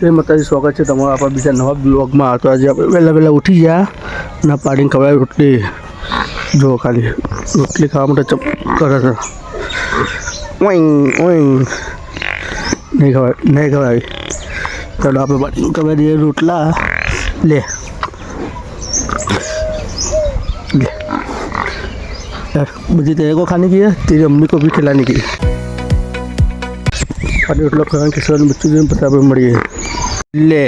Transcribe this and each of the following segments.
જય માતાજી, સ્વાગત છે તમારું આપણા બીજા નવા બ્લોગમાં. તો આજે આપણે વહેલા વહેલા ઉઠી ગયા ના પાડીને ખવાય રોટલી. જો ખાલી રોટલી ખાવા માટે ચપ કરે છે. ઓઈંગ ઓઈંગ નહીં ખવાય. ચાલો આપણે પાડીને ખવાઈ દઈએ રોટલા. લે यार बजी तेरे को खाने की है, तेरी अम्मी को भी खिलाने की. अरे रोटला खाने के साथ बच्चों से पता पे मड़ी है ले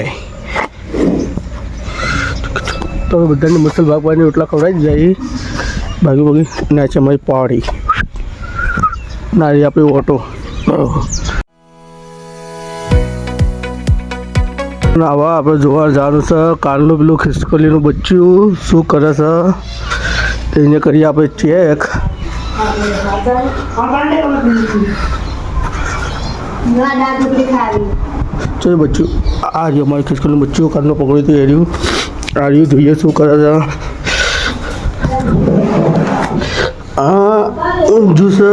तो बधाने मसल भागवानी रोटला खवડાવી જાય. ભાગી નાચે અમારી પાડી નારી આપણી ઓટો. આવા આપણે જોવા જવાનું છે. કાલનું પેલું ખિસકોલીનું બચ્ચું શું કરે છે તેને કરીએ આપણે ચેક. ચલો બચ્ચું આ રહ્યું અમારી ખિસકોલીનું બચ્ચું. કાલનું પકડ્યું હતું એ રહ્યું. આ રહ્યું જોઈએ શું કરે છે. આ ઊંઝું છે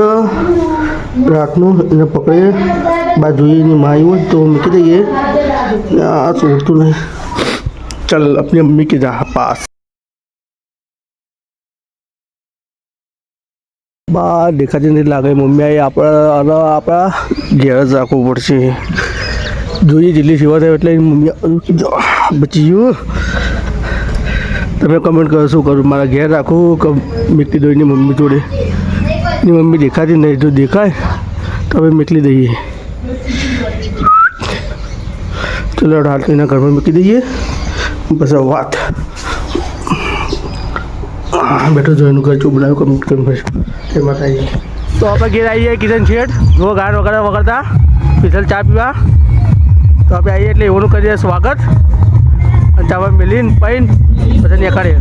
રાતનું એને પકડીએ બાદ જોઈએ એની માઈ હોય તો મૂકી દઈએ. આ છોડતું નહીં. चल अपनी अम्मी के जा पास. બા દેખાતી નથી લાગે. મમ્મી આવી આપણા ઘેર જ રાખવું પડશે. જોઈએ જેટલી સેવા થાય એટલે મમ્મી બચી ગયું. તમે કમેન્ટ કરો શું કરું, મારા ઘેર રાખું કે મેકલી દો એની મમ્મી જોડે. એની મમ્મી દેખાતી નહીં, જો દેખાય તો હવે મેકલી દઈએ. ચલો હાલ એના ઘરમાં મૂકી દઈએ બસ વાત. બેઠો જો એનું ઘર ચૂપ બનાવ્યું કમ્પ્લીટ કરવું પડશે. એમાં આવીએ તો આપણે ઘેર આવીએ. કિશન શેઠ જો ગાન વગરતા સ્પેશિયલ ચા પીવા. તો આપણે આવીએ એટલે એવાનું કરીએ સ્વાગત. અને ચાવા મિલીને પૈન પછી નીકળીએ.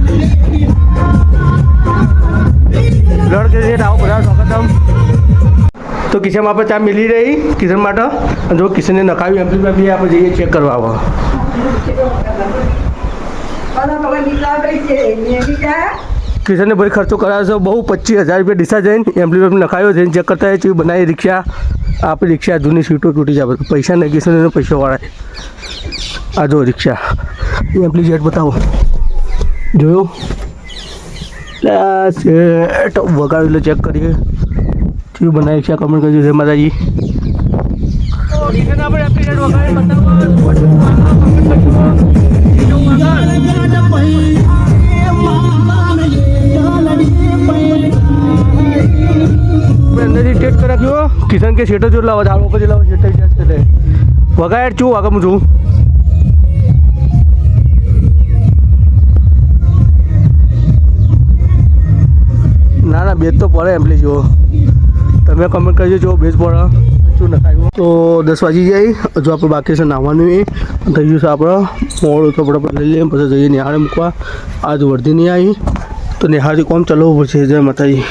બ્લડ કે શેઠ આવો બધા સ્વાગત આમ. તો કિશનમાં આપણે ચા મિલી રહી કિશન માટે. અને જો કિશનને નખાવી એમ્પ્લીમાં બી આપણે જઈએ ચેક કરવા આવો. કિશનને ભાઈ ખર્ચો કરાવ્યો છે બહુ. 25,000 રૂપિયા ડીસા જઈને એમ્પ્લીમાં નખાયો છે. ચેક કરતા ચીજ બનાવી રિક્ષા. આપણી રિક્ષા જૂની સીટો તૂટી જાય. પૈસા નહીં કિશનને પૈસા વાળાય. આ જો રિક્ષા એમ્પ્લી જેટ બતાવો. જોયું સેટ વગાડ્યું એટલે ચેક કરીએ કેવી બનાવી રિક્ષા. કમેન્ટ કરજો. જય માતાજી. આપણે એપ્લિકેટ વગાડી અંદરથી ટેસ્ટ કરી રાખ્યો. કિશન કે શેટો જો લાવો ઝાડો પછી લાવો શેટ ટેસ્ટ કરે વગાડ છું આગળ હું છું. ના બેજ તો પડે એમ્પ્લી જુઓ. તમે કમેન્ટ કરજો જો બેજ પડે શું નખાયું. તો 10 વાગી જાય. હજુ આપણે બાકી છે નાહવાનું. એ થઈ ગયું છે આપણે મોડું તો આપણે લઈ લઈએ પછી જઈએ નિહાળે મૂકવા. આજ વર્ધી નહીં આવી તો નિહાળથી કોમ ચલાવવું પડશે. જય માતાજી.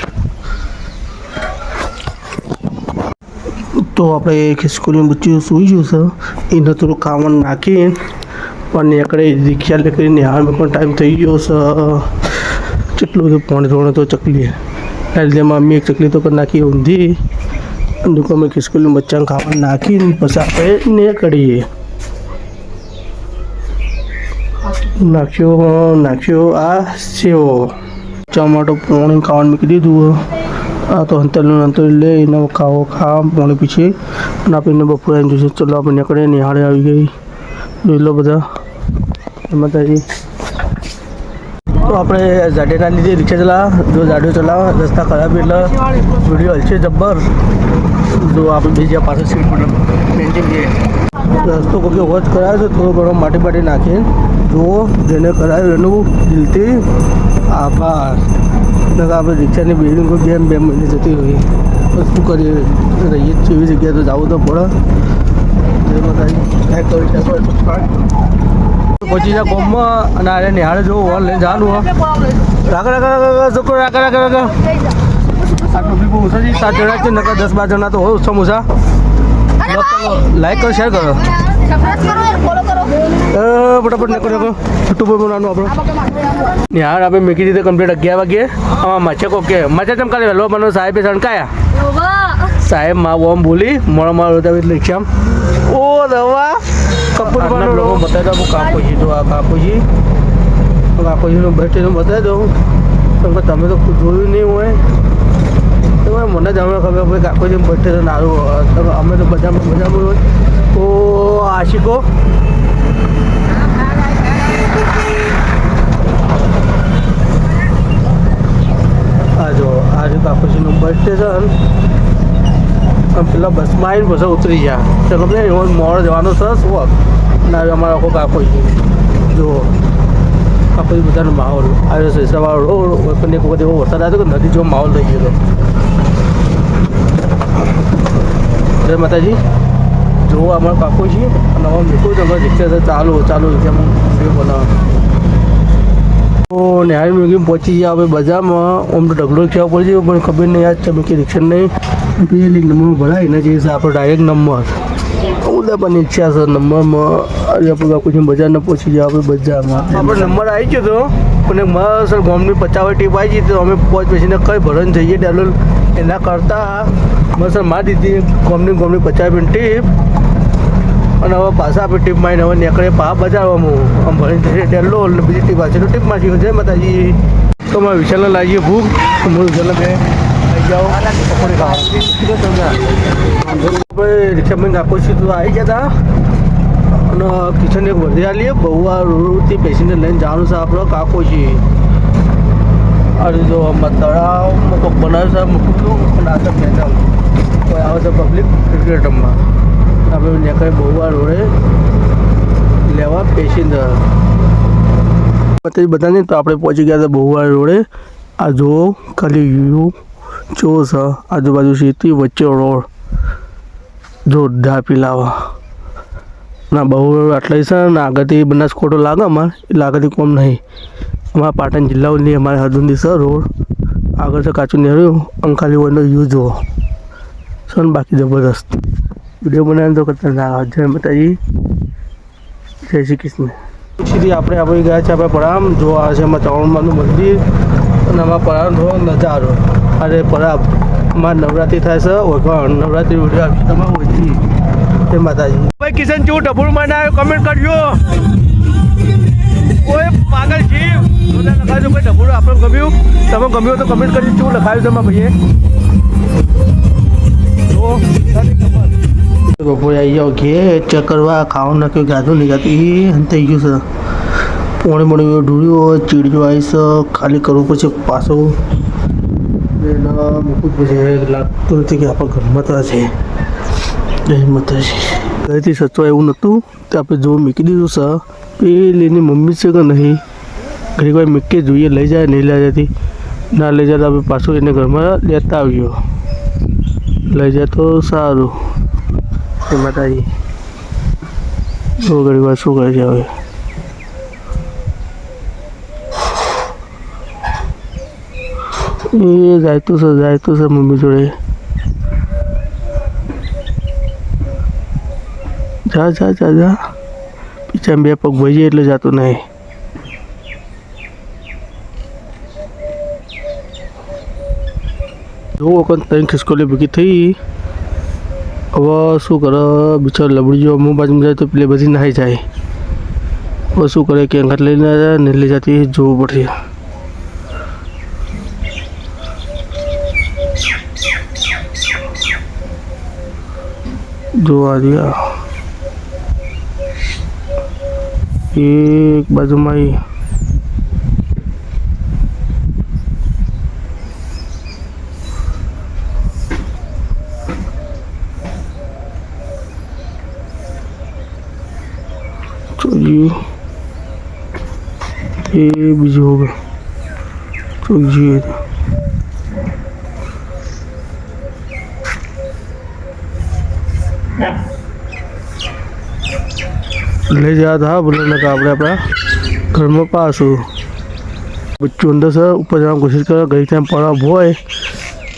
તો આપણે ખિસકોલીનું બચ્ચું સૂઈ ગયું છે. એને થોડું ખાવાનું નાખીને પણ નીકળે રિક્ષા લે કરીને નિહાળમાં પણ ટાઈમ થઈ ગયો છે. કેટલું બધું પાણી થોડું તો ચકલી એમાં મમ્મી એક ચકલી તો કરી નાખી ઊંધી. અને અમે ખિસકોલીનું બચ્ચાને ખાવાનું નાખીને પછી આપણે નીકળીએ. નાખ્યો આ સેવો ટમાટો પાણી ખાવાનું મૂકી દીધું. આ તો અંતર લે એને ખા પાણી પીછે. અને આપણે બપોરે જોઈશે. ચલો આપણે નીકળીએ. નિહાળે આવી ગઈ જોઈ લો બધા. એમાં તારી તો આપણે જાડેના લીધે રિક્ષા ચલાવ. જો જાડો ચલાવ રસ્તા ખરાબ એટલે વિડીયો હલશે જબ્બર. જો આપણે બીજા પાસે સીટ પર મેન્ટેન જઈએ. રસ્તો કોઈ વોચ કરાવ્યો તો થોડો ઘણો માટી નાખીને જુઓ. જેને કરાવ્યું એનું દિલથી આભાર. આપણે રિક્ષાની બિલ્ડિંગો 2 મહિને જતી રહી તો શું કરીએ રહીએ જ એવી જગ્યાએ તો જવું તો પડે. પછી જા ગોમમાં અને આરે નિહાળે જો ઓન લઈને જવાનું હોય. છોકરો રાખ આ ટોપી બહુ ઓછા છે. 7 જણા છે નકર 10-12 જણા તો હોય ઓછા ઓછા. લાઈક કરો શેર કરો ફટાફટ નીકળો યુટ્યુબ બનાવવાનું આપણે. નિહાળ આપણે મેકી દીધે કમ્પ્લીટ 11 વાગે. આમાં માછે કોકે માછે ચમકાલે વહેલો બનો સાહેબે સણકાયા. સાહેબ માં ઓમ બોલી મોડા એટલે રિક્ષામાં ઓ દવા કપૂરબાનો લોકો બતાવી દઉં કાકોજી. તો આ કાકોજી કાકોજીનું બેઠેલું બતાવી દઉં કેમ કે તમે તો જોયું નહીં હોય તો મને જ અમે ખબર ભાઈ કાકોજી બર્થડે તો સારું અમે તો બધામાં હોય તો આશિકો આજે કાકોજીનું બર્થડે છે ને પેલા બસમાં આવીને પછી ઉતરી ગયા તો ગમે એવો મોડ જવાનો છે શું ના અમારો આખો કાકોજી જો કાકોજી બધાનો માહોલ આવ્યો છે સવારો પણ એક વખત એવો વરસાદ આવ્યો કે નદી જેવો માહોલ થઈ ગયો જય માતાજી જો અમારો કાકોજી અને હવે મૂકું તો અમારે રિક્ષા ચાલુ રિક્ષામાં બનાવવાનું તો નિહાળી મૂકી પહોંચી ગયા હવે બજારમાં આમ તો ઢગલો રિક્ષા ઉપર છે પણ ખબર નહીં યાદ છે કે રિક્ષા નહીં પેલી નંબર ભરાય ને જે આપણે ડાયરેક્ટ નંબર બધા પણ ઈચ્છા છે નંબરમાં આજે આપણે બાપુજી બજારને પહોંચી ગયા આપણે બજારમાં આપણે નંબર આવી ગયો હતો પણ મસ્ત ગામની 50 ટીપ આવી ગઈ તો અમે પહોંચ બેસીને કઈ ભરણ જઈએ ડેલો એના કરતાં મસ્ત મારી દીધી ગામની 50 ટીપ અને હવે પાછા આપણે ટીપ મારીને હવે નીકળે પા બજારમાં આમ ભરીને જઈએ ડેલો અને બીજી ટીપ આવે છે તો ટીપ મારી જય માતાજી તો મારે વિશાલને લાગીએ ભૂખ તો હું વિશાલને બે આવી જાઓ પકોડી ખાવા આપણે રિક્ષામાં કાકોજી તો આવી ગયા હતા અને કિચન એક વધી આવીએ બહુઆ રોડથી બેસીને લઈને જવાનું છે આપણે કાકોજી અરે જો તળાવમાં કોઈક બનાવે છે મૂકું પણ આ તો મેદાન કોઈ આવે છે પબ્લિક ક્રિકેટ રમવા આપણે નીકળે બહુઆ રોડે લેવા પેસેન્જર બધાને તો આપણે પહોંચી ગયા હતા બહુઆ રોડે આ જો ખાલી વ્યૂ જો છે આજુબાજુ સીધી વચ્ચે રોડ જોરદાર પીલાવા ના બહુ આટલા છે ને આગળથી બનાસકોટો લાગે અમારે એટલે આગળથી કોમ નહીં અમારા પાટણ જિલ્લાની અમારે હદુંદી છે રોડ આગળ છે કાચું નેર્યું અંખાલી વનનો વ્યૂ જુઓ છે ને બાકી જબરદસ્ત વિડીયો બનાવીને તો કરતા ના જય માતાજી જય શ્રી કૃષ્ણ સીધી આપણે આવી ગયા છે આપણે પરામ જો આ છે અમારા ચાવણમાનું મંદિર અને અમારા પરામ થોડો નજારો અરે પરામ અમારે નવરાત્રિ થાય છે ઓળખાણ નવરાત્રિ વિડીયો આપશે તમારે ઓછી જય માતાજી ભાઈ કિશન ચેવું ડબુડું મને આવ્યો કમેન્ટ કરજો કોઈ પાગલ જીવ લખાજો કોઈ ડબુડું આપણે ગમ્યું તમે ગમ્યું તો કમેન્ટ કરજો ચેવું લખાયું તમારા ભાઈએ બપોરે આવી જાઓ ઘેર ચેક કરવા ખાવાનું નાખ્યું ગાધું નહીં ગાતું એ થઈ ગયું છે પોણે ઢૂળ્યો ચીડિયો આવીશ ખાલી કરવું પડશે પાછું મૂકવું પડશે લાગતું નથી કે આપણા ઘરમાં તો છે ઘરેથી સચવા એવું નહોતું તો આપણે જો મૂકી દીધું છે પેલીની મમ્મી છે કે નહીં ઘણી વાર મૂકી જોઈએ લઈ જાય નહીં લઈ જતી ના લઈ જાય તો આપણે પાછું એને ઘરમાં લેતા આવ્યો લઈ જાય તો સારું માતાજી બહુ ઘણી વાર શું કરે છે હવે એ જાયતું છે મમ્મી જોડે જા પીછા બે પગ ભાઈ જાય એટલે જાતું નહીં જો વખત 3 ખિસકોલી ભેગી થઈ હવે શું કરે બિચારો લબડી જો અમુક બાજુમાં જાય તો પેલી બધી નાહી જાય હવે શું કરે કે અંગાત લઈને જાય ને લઈ જતી જોવું પડશે જોવા રહ્યા એક બાજુમાં જોઈએ એ બીજું હોગા જોઈએ લઈ જયા હતા બોલે ને આપણે આપણા ઘરમાં પાછું બચ્ચું અંદર છે ઉપર જવાનું કોશિશ કરે ગઈ ત્યાં પડાવ હોય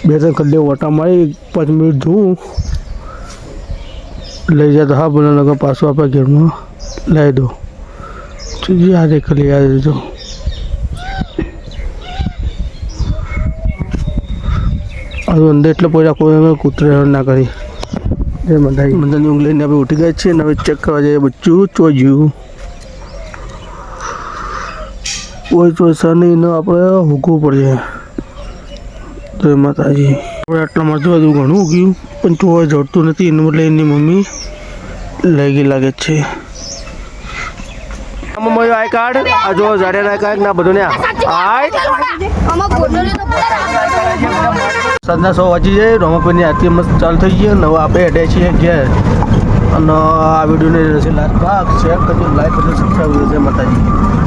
2-3 કલાક વટા મારી 5 મિનિટ જોઉં લઈ જતા હા બોલે ને પાછું આપણા ઘરમાં લાવી દો જી આજે ખાલી યાદ દેજો આ અંદર એટલે પહેલાં કોઈ કૂતરે ના કરી જય માતાજી. બધાની ઊંઘ લઈને આપણે ઉઠી ગયા છીએ અને હવે ચેક કરવા જઈએ બચ્ચું ચોજ્યું કોઈ ચોસા નહીં આપણે ઉગવું પડશે. જય માતાજી. આપણે આટલા મળતું હતું ઘણું ઉગ્યું પણ ચોવા જડતું નથી એનું બદલે એની મમ્મી લઈ ગઈ લાગે છે. મમ્મી આઈ કાર્ડ આ જો જાડે આઈ કાર્ડ ના બધું ને સાંજના 100 વાગી જાય. રમાભાઈની આરતી મસ્ત ચાલુ થઈ ગઈ અને હવે આપણે હેડે છીએ ઘેર. અને આ વિડીયોને લાઈક કરજો, સબસ્ક્રાઈબ કરજો. માતાજી.